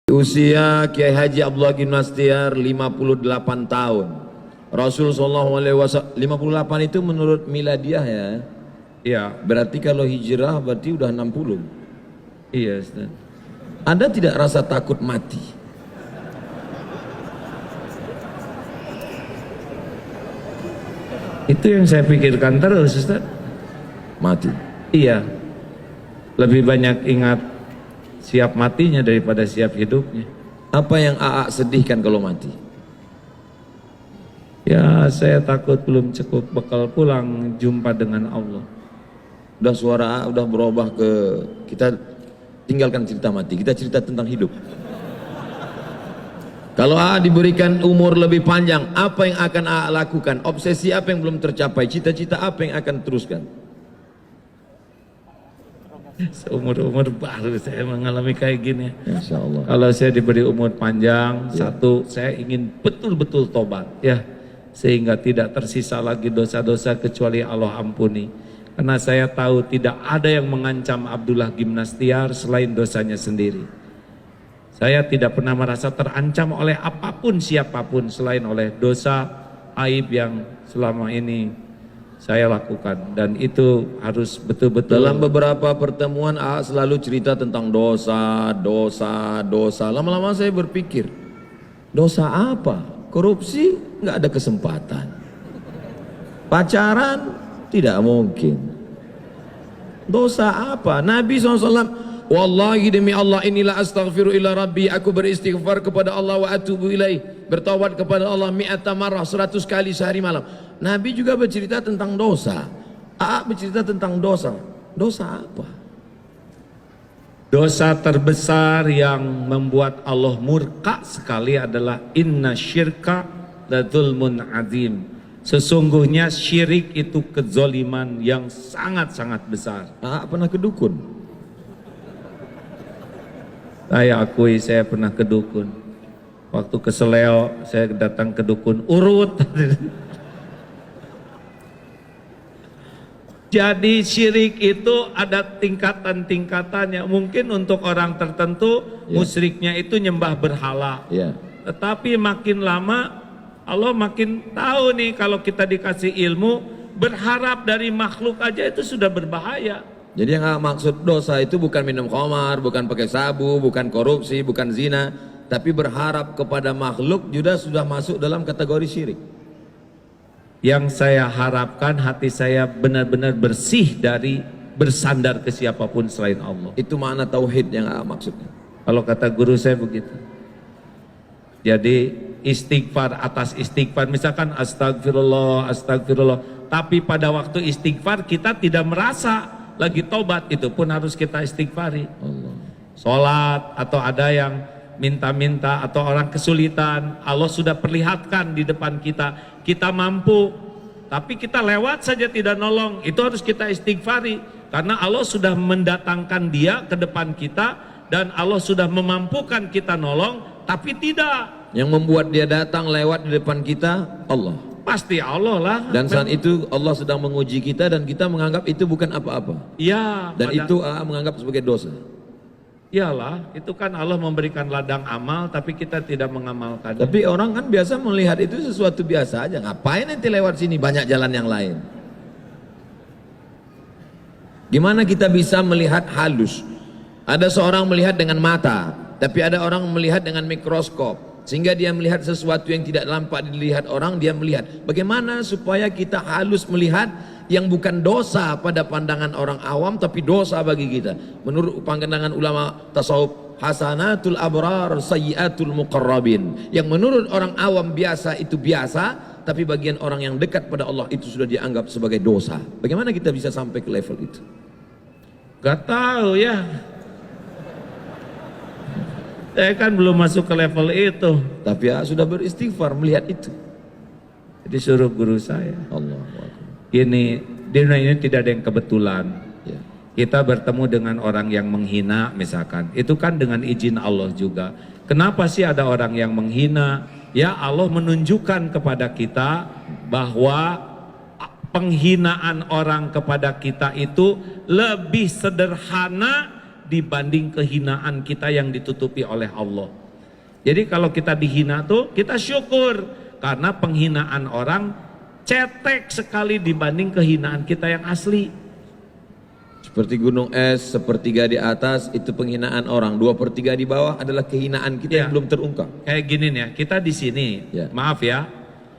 Usia Kiai Haji Abdullah Gimnastiar 58 tahun. Rasul sallallahu alaihi wasallam 58 itu menurut miladiah ya. Iya. Berarti kalau hijrah berarti udah 60. Iya, Ustaz. Anda tidak rasa takut mati? Itu yang saya pikirkan terus, Ustaz. Mati. Iya. Lebih banyak ingat siap matinya daripada siap hidupnya. Apa yang AA sedihkan kalau mati? Ya, saya takut belum cukup bekal pulang jumpa dengan Allah. Udah suara AA udah berubah ke kita tinggalkan cerita mati, kita cerita tentang hidup. Kalau AA diberikan umur lebih panjang, apa yang akan AA lakukan? Obsesi apa yang belum tercapai? Cita-cita apa yang akan teruskan? Seumur-umur baru saya mengalami kayak gini. Insya Allah. Kalau saya diberi umur panjang, satu, saya ingin betul-betul tobat, ya, sehingga tidak tersisa lagi dosa-dosa kecuali Allah ampuni. Karena saya tahu tidak ada yang mengancam Abdullah Gimnastiar selain dosanya sendiri. Saya tidak pernah merasa terancam oleh apapun siapapun selain oleh dosa aib yang selama ini saya lakukan, dan itu harus betul-betul. Dalam beberapa pertemuan AA selalu cerita tentang dosa. Lama-lama saya berpikir, dosa apa? Korupsi nggak ada kesempatan. Pacaran tidak mungkin. Dosa apa? Nabi SAW, wallahi demi Allah inilah astaghfiru ila rabbi, aku beristighfar kepada Allah wa atubu ilaih, bertawad kepada Allah mi'ata marrah, 100 kali sehari malam. Nabi juga bercerita tentang dosa. AA bercerita tentang dosa. Dosa apa? Dosa terbesar yang membuat Allah murka sekali adalah inna syirka la dzulmun azim. Sesungguhnya syirik itu kezoliman yang sangat-sangat besar. AA pernah ke dukun? Saya akui saya pernah ke dukun. Waktu ke Seleo saya datang ke dukun urut. Jadi syirik itu ada tingkatan-tingkatannya. Mungkin untuk orang tertentu musyriknya itu nyembah berhala. Tetapi makin lama Allah makin tahu nih, kalau kita dikasih ilmu, berharap dari makhluk aja itu sudah berbahaya. Jadi yang maksud dosa itu bukan minum khamar, bukan pakai sabu, bukan korupsi, bukan zina, tapi berharap kepada makhluk juga sudah masuk dalam kategori syirik. Yang saya harapkan hati saya benar-benar bersih dari bersandar ke siapapun selain Allah. Itu makna tauhid yang maksudnya. Kalau kata guru saya begitu. Jadi istighfar atas istighfar, misalkan astagfirullah, astagfirullah, tapi pada waktu istighfar kita tidak merasa lagi tobat, itu pun harus kita istighfari. Sholat atau ada yang minta-minta atau orang kesulitan, Allah sudah perlihatkan di depan kita, kita mampu, tapi kita lewat saja tidak nolong, itu harus kita istighfari, karena Allah sudah mendatangkan dia ke depan kita, dan Allah sudah memampukan kita nolong, tapi tidak. Yang membuat dia datang lewat di depan kita, Allah. Pasti Allah lah. Dan saat itu Allah sedang menguji kita dan kita menganggap itu bukan apa-apa. Ya. Dan itu menganggap sebagai dosa. Iyalah, itu kan Allah memberikan ladang amal, tapi kita tidak mengamalkannya. Tapi orang kan biasa melihat itu sesuatu biasa aja. Ngapain nanti lewat sini, banyak jalan yang lain. Gimana kita bisa melihat halus? Ada seorang melihat dengan mata, tapi ada orang melihat dengan mikroskop, sehingga dia melihat sesuatu yang tidak nampak dilihat orang, dia melihat. Bagaimana supaya kita halus melihat yang bukan dosa pada pandangan orang awam, tapi dosa bagi kita. Menurut pandangan ulama tasawuf, hasanatul abrar sayyiatul muqarrabin. Yang menurut orang awam biasa itu biasa, tapi bagian orang yang dekat pada Allah itu sudah dianggap sebagai dosa. Bagaimana kita bisa sampai ke level itu? Gak tahu ya. Saya kan belum masuk ke level itu. Tapi ya sudah beristighfar melihat itu. Disuruh guru saya. Allah. Ini di dunia ini tidak ada yang kebetulan. Ya. Kita bertemu dengan orang yang menghina misalkan, itu kan dengan izin Allah juga. Kenapa sih ada orang yang menghina? Ya, Allah menunjukkan kepada kita bahwa penghinaan orang kepada kita itu lebih sederhana dibanding kehinaan kita yang ditutupi oleh Allah. Jadi kalau kita dihina tuh kita syukur, karena penghinaan orang cetek sekali dibanding kehinaan kita yang asli. Seperti gunung es, sepertiga di atas itu penghinaan orang, 2/3 di bawah adalah kehinaan kita yang belum terungkap. Kayak gini nih ya, kita di sini, maaf ya,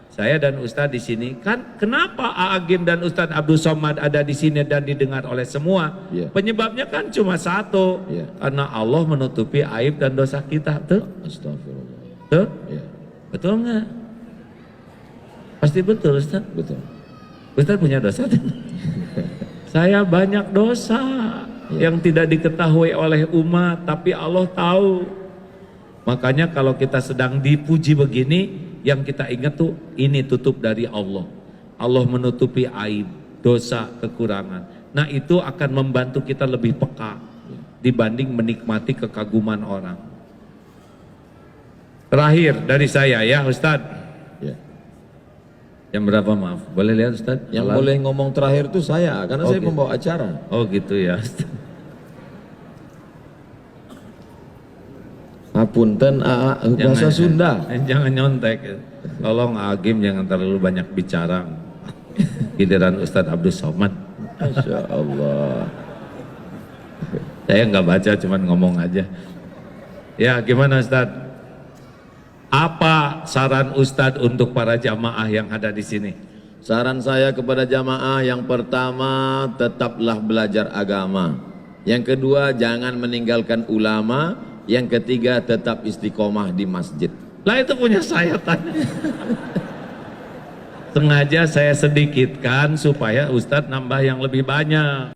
saya dan Ustadz di sini, kan kenapa Aagim dan Ustadz Abdul Somad ada di sini dan didengar oleh semua? Penyebabnya kan cuma satu, karena Allah menutupi aib dan dosa kita, tuh. Astagfirullah. Tuh, betul nggak? Pasti betul Ustadz. Betul. Ustadz punya dosa. Saya banyak dosa yang tidak diketahui oleh umat, tapi Allah tahu. Makanya kalau kita sedang dipuji begini, yang kita ingat tuh ini tutup dari Allah. Allah menutupi aib, dosa, kekurangan. Nah itu akan membantu kita lebih peka dibanding menikmati kekaguman orang. Terakhir dari saya ya Ustadz. Yang berapa maaf? Boleh lihat Ustadz? Yang boleh ngomong terakhir itu saya, karena saya pembawa acara. Oh gitu ya. Hapunten bahasa Sunda. Jangan nyontek. Tolong Agim jangan terlalu banyak bicara. Giliran Ustadz Abdul Somad. Masya Allah. Saya nggak baca, cuman ngomong aja. Ya gimana Ustadz? Apa saran Ustadz untuk para jamaah yang ada di sini? Saran saya kepada jamaah, yang pertama tetaplah belajar agama. Yang kedua jangan meninggalkan ulama. Yang ketiga tetap istiqomah di masjid. Lah itu punya saya tanya. Sengaja saya sedikitkan supaya Ustadz nambah yang lebih banyak.